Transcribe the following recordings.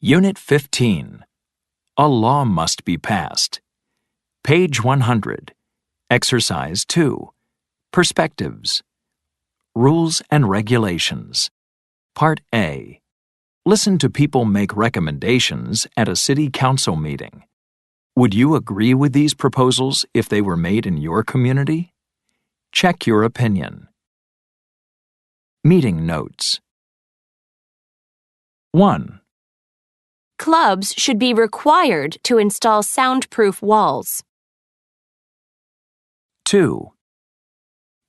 Unit 15. A law must be passed. Page 100. Exercise 2. Perspectives. Rules and regulations. Part A. Listen to people make recommendations at a city council meeting. Would you agree with these proposals if they were made in your community? Check your opinion. Meeting notes. 1. Clubs should be required to install soundproof walls. 2.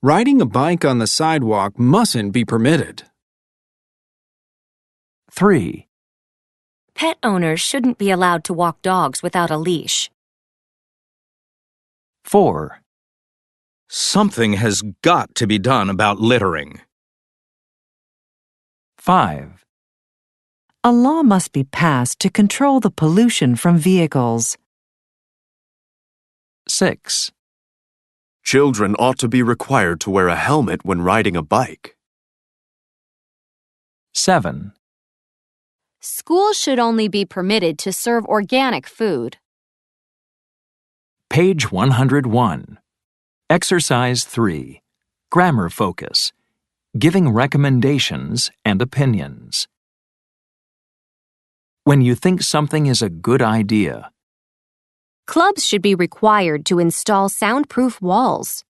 Riding a bike on the sidewalk mustn't be permitted. 3. Pet owners shouldn't be allowed to walk dogs without a leash. 4. Something has got to be done about littering. 5. A law must be passed to control the pollution from vehicles. 6. Children ought to be required to wear a helmet when riding a bike. 7. Schools should only be permitted to serve organic food. Page 101. Exercise 3. Grammar focus. Giving recommendations and opinions. When you think something is a good idea. Clubs should be required to install soundproof walls.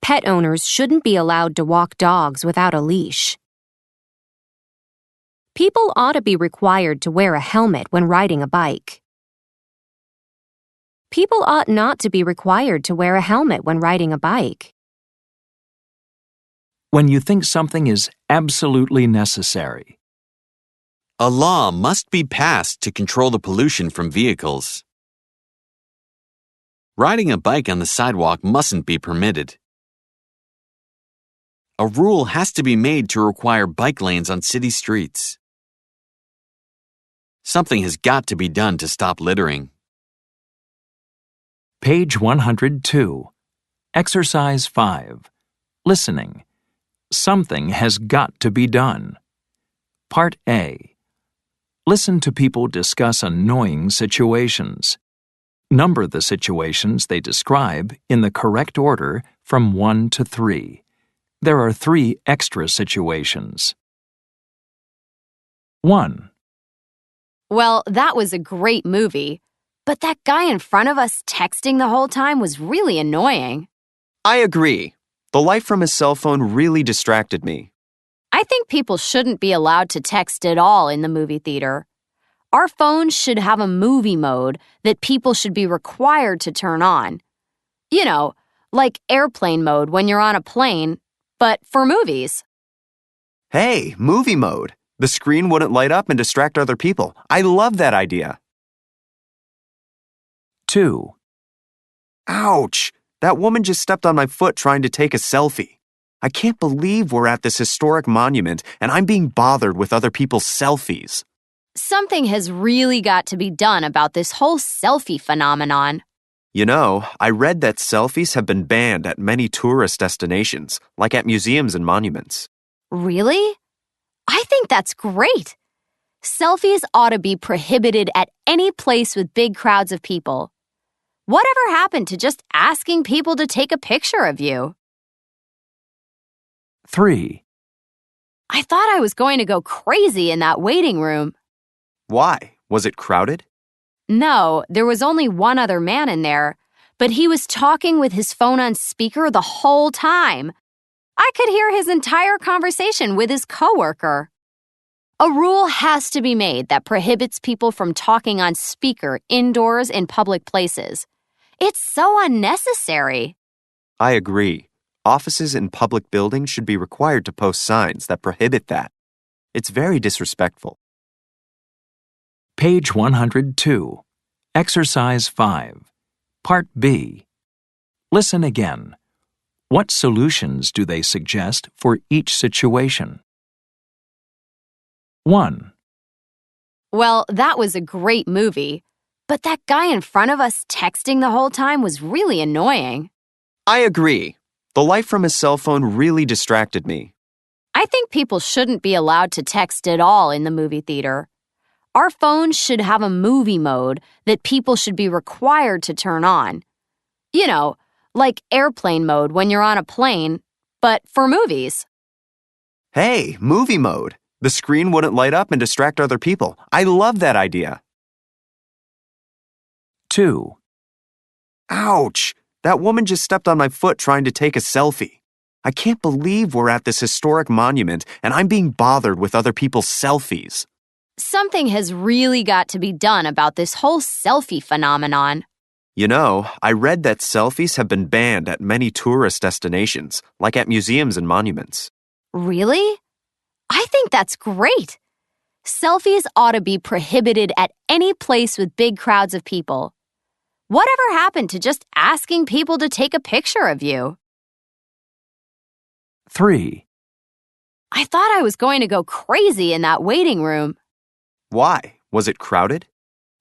Pet owners shouldn't be allowed to walk dogs without a leash. People ought to be required to wear a helmet when riding a bike. People ought not to be required to wear a helmet when riding a bike. When you think something is absolutely necessary. A law must be passed to control the pollution from vehicles. Riding a bike on the sidewalk mustn't be permitted. A rule has to be made to require bike lanes on city streets. Something has got to be done to stop littering. Page 102. Exercise 5. Listening. Something has got to be done. Part A. Listen to people discuss annoying situations. Number the situations they describe in the correct order from 1 to 3. There are 3 extra situations. 1. Well, that was a great movie, but that guy in front of us texting the whole time was really annoying. I agree. The light from his cell phone really distracted me. I think people shouldn't be allowed to text at all in the movie theater. Our phones should have a movie mode that people should be required to turn on. You know, like airplane mode when you're on a plane, but for movies. Hey, movie mode. The screen wouldn't light up and distract other people. I love that idea. 2. Ouch! That woman just stepped on my foot trying to take a selfie. I can't believe we're at this historic monument and I'm being bothered with other people's selfies. Something has really got to be done about this whole selfie phenomenon. You know, I read that selfies have been banned at many tourist destinations, like at museums and monuments. Really? I think that's great. Selfies ought to be prohibited at any place with big crowds of people. Whatever happened to just asking people to take a picture of you? 3. I thought I was going to go crazy in that waiting room. Why? Was it crowded? No, there was only one other man in there, but he was talking with his phone on speaker the whole time. I could hear his entire conversation with his coworker. A rule has to be made that prohibits people from talking on speaker indoors in public places. It's so unnecessary. I agree. Offices in public buildings should be required to post signs that prohibit that. It's very disrespectful. Page 102. Exercise 5. Part B. Listen again. What solutions do they suggest for each situation? 1. Well, that was a great movie, but that guy in front of us texting the whole time was really annoying. I agree. The light from his cell phone really distracted me. I think people shouldn't be allowed to text at all in the movie theater. Our phones should have a movie mode that people should be required to turn on. You know, like airplane mode when you're on a plane, but for movies. Hey, movie mode. The screen wouldn't light up and distract other people. I love that idea. 2. Ouch! That woman just stepped on my foot trying to take a selfie. I can't believe we're at this historic monument and I'm being bothered with other people's selfies. Something has really got to be done about this whole selfie phenomenon. You know, I read that selfies have been banned at many tourist destinations, like at museums and monuments. Really? I think that's great. Selfies ought to be prohibited at any place with big crowds of people. Whatever happened to just asking people to take a picture of you? 3. I thought I was going to go crazy in that waiting room. Why? Was it crowded?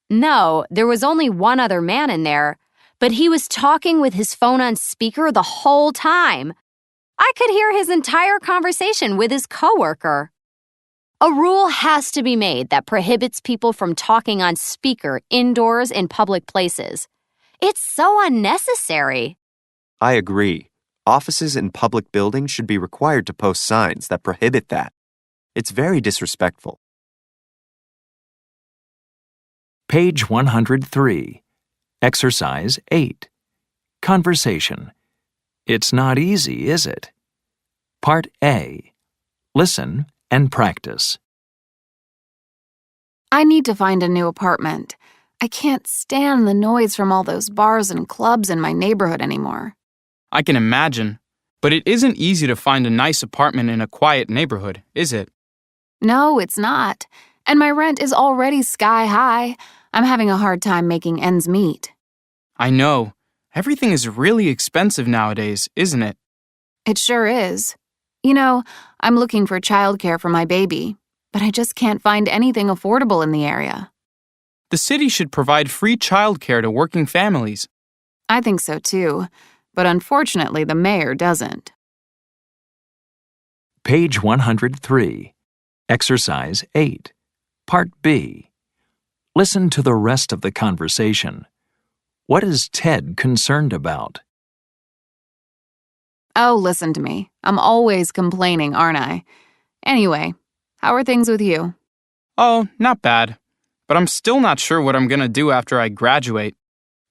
No, there was only one other man in there, but he was talking with his phone on speaker the whole time. I could hear his entire conversation with his coworker. A rule has to be made that prohibits people from talking on speaker indoors in public places. It's so unnecessary. I agree. Offices in public buildings should be required to post signs that prohibit that. It's very disrespectful. Page 103. Exercise 8. Conversation. It's not easy, is it? Part A. Listen and practice. I need to find a new apartment. I can't stand the noise from all those bars and clubs in my neighborhood anymore. I can imagine. But it isn't easy to find a nice apartment in a quiet neighborhood, is it? No, it's not. And my rent is already sky high. I'm having a hard time making ends meet. I know. Everything is really expensive nowadays, isn't it? It sure is. You know, I'm looking for childcare for my baby, but I just can't find anything affordable in the area. The city should provide free childcare to working families. I think so too, but unfortunately the mayor doesn't. Page 103. Exercise 8. Part B. Listen to the rest of the conversation. What is Ted concerned about? Oh, listen to me. I'm always complaining, aren't I? Anyway, how are things with you? Oh, not bad. But I'm still not sure what I'm gonna do after I graduate.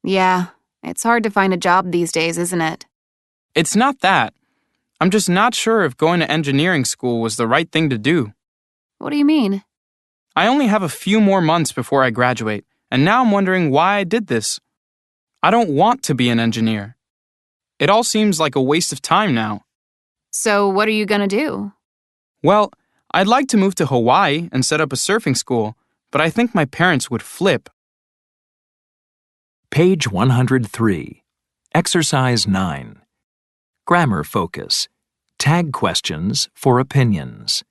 Yeah, it's hard to find a job these days, isn't it? It's not that. I'm just not sure if going to engineering school was the right thing to do. What do you mean? I only have a few more months before I graduate, and now I'm wondering why I did this. I don't want to be an engineer. It all seems like a waste of time now. So what are you gonna do? Well, I'd like to move to Hawaii and set up a surfing school, but I think my parents would flip. Page 103. Exercise 9. Grammar focus. Tag questions for opinions.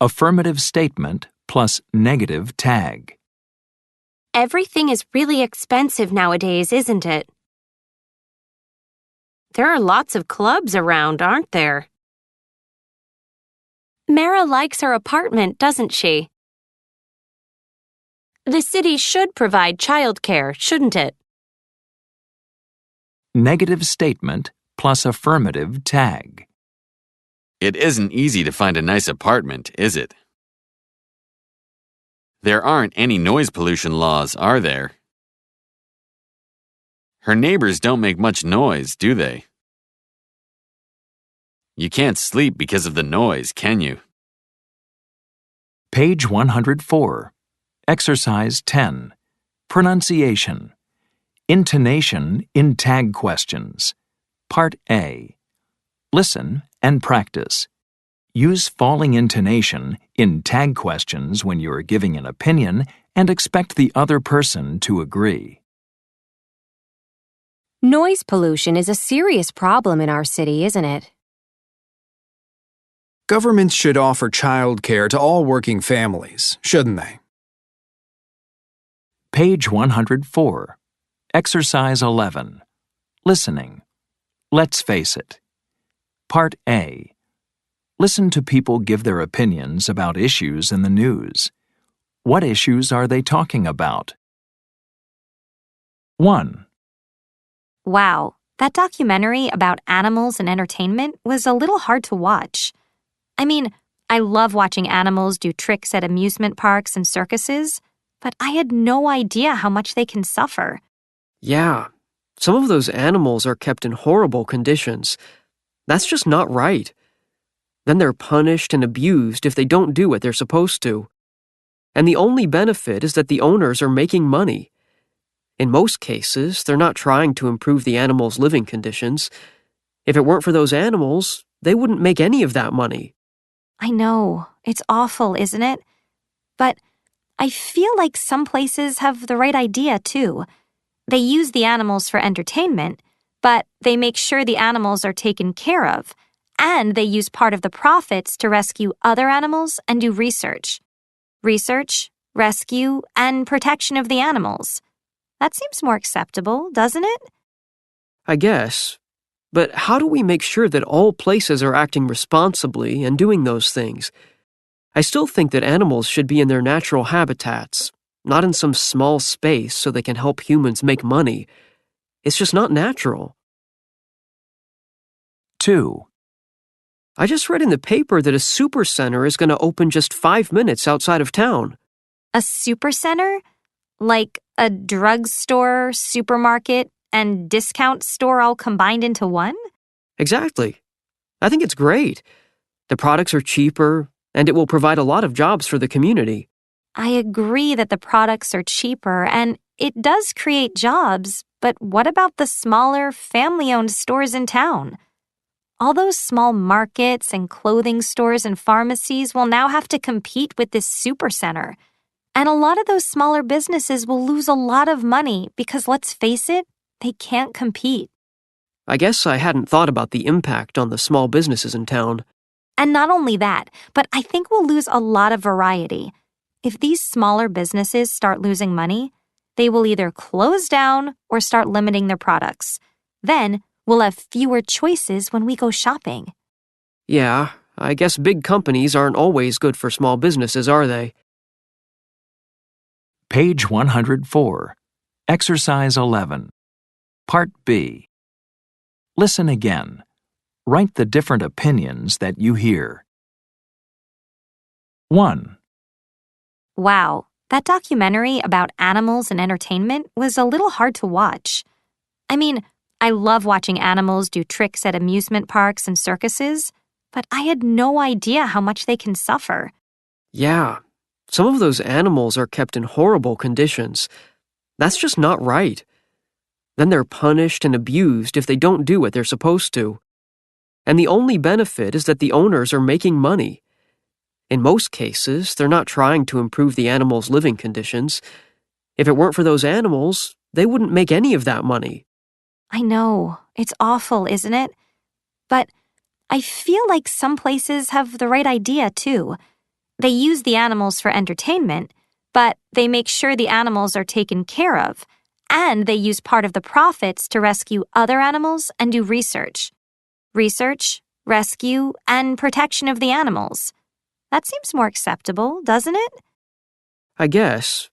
Affirmative statement plus negative tag. Everything is really expensive nowadays, isn't it? There are lots of clubs around, aren't there? Mara likes her apartment, doesn't she? The city should provide childcare, shouldn't it? Negative statement plus affirmative tag. It isn't easy to find a nice apartment, is it? There aren't any noise pollution laws, are there? Her neighbors don't make much noise, do they? You can't sleep because of the noise, can you? Page 104. Exercise 10. Pronunciation. Intonation in tag questions. Part A. Listen and practice. Use falling intonation in tag questions when you are giving an opinion and expect the other person to agree. Noise pollution is a serious problem in our city, isn't it? Governments should offer child care to all working families, shouldn't they? Page 104. Exercise 11. Listening. Let's face it. Part A. Listen to people give their opinions about issues in the news. What issues are they talking about? 1, Wow, that documentary about animals and entertainment was a little hard to watch. I mean, I love watching animals do tricks at amusement parks and circuses, but I had no idea how much they can suffer. Yeah, some of those animals are kept in horrible conditions. That's just not right. Then they're punished and abused if they don't do what they're supposed to. And the only benefit is that the owners are making money. In most cases, they're not trying to improve the animals' living conditions. If it weren't for those animals, they wouldn't make any of that money. I know, it's awful, isn't it? But I feel like some places have the right idea, too. They use the animals for entertainment, but they make sure the animals are taken care of, and they use part of the profits to rescue other animals and do research. Research, rescue, and protection of the animals. That seems more acceptable, doesn't it? I guess. But how do we make sure that all places are acting responsibly and doing those things? I still think that animals should be in their natural habitats, not in some small space so they can help humans make money. It's just not natural. 2, I just read in the paper that a supercenter is going to open just 5 minutes outside of town. A supercenter? Like a drugstore, supermarket, and discount store all combined into one? Exactly. I think it's great. The products are cheaper, and it will provide a lot of jobs for the community. I agree that the products are cheaper, and it does create jobs, but what about the smaller, family-owned stores in town? All those small markets and clothing stores and pharmacies will now have to compete with this supercenter. And a lot of those smaller businesses will lose a lot of money because, let's face it, they can't compete. I guess I hadn't thought about the impact on the small businesses in town. And not only that, but I think we'll lose a lot of variety. If these smaller businesses start losing money, they will either close down or start limiting their products. Then we'll have fewer choices when we go shopping. Yeah, I guess big companies aren't always good for small businesses, are they? Page 104, Exercise 11, Part B. Listen again. Write the different opinions that you hear. 1, Wow, that documentary about animals and entertainment was a little hard to watch. I mean, I love watching animals do tricks at amusement parks and circuses, but I had no idea how much they can suffer. Yeah, some of those animals are kept in horrible conditions. That's just not right. Then they're punished and abused if they don't do what they're supposed to. And the only benefit is that the owners are making money. In most cases, they're not trying to improve the animals' living conditions. If it weren't for those animals, they wouldn't make any of that money. I know, it's awful, isn't it? But I feel like some places have the right idea, too. They use the animals for entertainment, but they make sure the animals are taken care of, and they use part of the profits to rescue other animals and do research. Research, rescue, and protection of the animals. That seems more acceptable, doesn't it? I guess.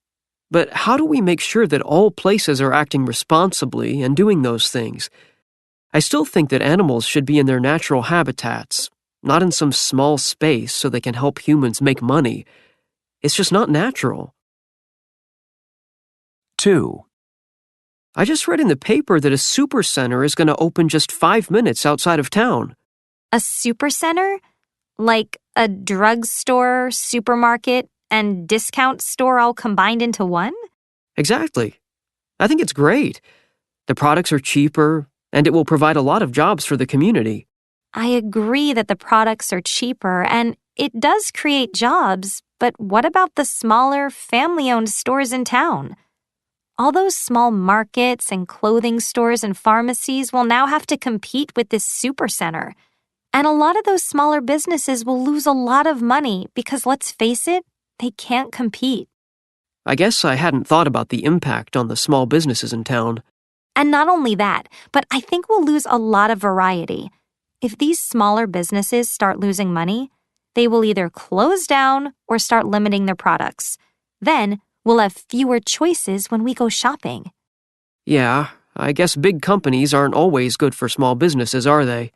But how do we make sure that all places are acting responsibly and doing those things? I still think that animals should be in their natural habitats, not in some small space so they can help humans make money. It's just not natural. 2, I just read in the paper that a supercenter is going to open just 5 minutes outside of town. A supercenter? Like a drugstore, supermarket, and discount store all combined into one? Exactly. I think it's great. The products are cheaper, and it will provide a lot of jobs for the community. I agree that the products are cheaper, and it does create jobs, but what about the smaller, family-owned stores in town? All those small markets and clothing stores and pharmacies will now have to compete with this supercenter. And a lot of those smaller businesses will lose a lot of money because, let's face it, they can't compete. I guess I hadn't thought about the impact on the small businesses in town. And not only that, but I think we'll lose a lot of variety. If these smaller businesses start losing money, they will either close down or start limiting their products. Then we'll have fewer choices when we go shopping. Yeah, I guess big companies aren't always good for small businesses, are they?